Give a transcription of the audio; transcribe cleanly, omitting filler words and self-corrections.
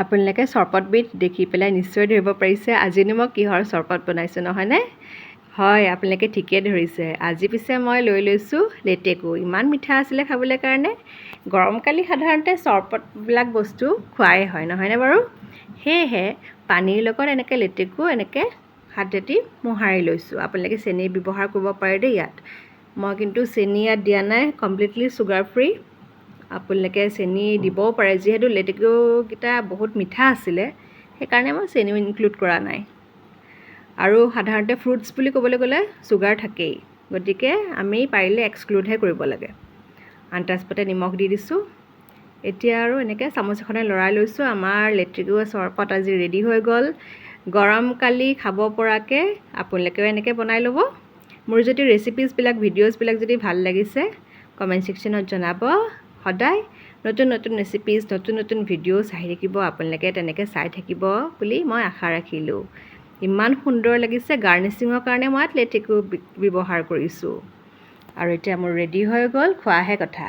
আপোনালোকে চৰবতবিধ দেখি পেলাই নিশ্চয় ধৰিব পাৰিছে আজিনো মই কিহৰ চৰবত বনাইছোঁ নহয়নে? হয়, আপোনালোকে ঠিকেই ধৰিছে। আজি পিছে মই লৈ লৈছোঁ লেটেকু। ইমান মিঠা আছিলে খাবলৈ কাৰণে। গৰমকালি সাধাৰণতে চৰবতবিলাক বস্তু খোৱাই হয় নহয়নে বাৰু? সেয়েহে পানীৰ লগত এনেকৈ লেটেকু এনেকৈ হাতেদি মোহাৰি লৈছোঁ। আপোনালোকে চেনি ব্যৱহাৰ কৰিব পাৰে দেই ইয়াত। মই কিন্তু চেনি ইয়াত দিয়া নাই, কমপ্লিটলি চুগাৰ ফ্ৰী। আপোনালোকে চেনি দিবও পাৰে, যিহেতু লেটেকুকেইটা বহুত মিঠা আছিলে সেইকাৰণে মই চেনিও ইনক্লুড কৰা নাই। আৰু সাধাৰণতে ফ্ৰুটছ বুলি ক'বলৈ গ'লে চুগাৰ থাকেই, গতিকে আমি পাৰিলে এক্সক্লুডহে কৰিব লাগে। আন্তাজপাতে নিমখ দি দিছোঁ। এতিয়া আৰু এনেকৈ চামুচ এখনে লৰাই লৈছোঁ। আমাৰ লেটেকু চৰবত আজি ৰেডি হৈ গ'ল। গৰমকালি খাব পৰাকৈ আপোনালোকেও এনেকৈ বনাই ল'ব। মোৰ যদি ৰেচিপিজবিলাক ভিডিঅ'জবিলাক যদি ভাল লাগিছে কমেণ্ট ছেকশ্যনত জনাব। সদায় নতুন নতুন ৰেচিপিজ নতুন নতুন ভিডিঅ' চাই থাকিব, আপোনালোকে তেনেকৈ চাই থাকিব বুলি মই আশা ৰাখিলোঁ। ইমান সুন্দৰ লাগিছে। গাৰ্নিচিঙৰ কাৰণে মই লেটেকু ব্যৱহাৰ কৰিছোঁ। আৰু এতিয়া মোৰ ৰেডি হৈ গ'ল, খোৱাহে কথা।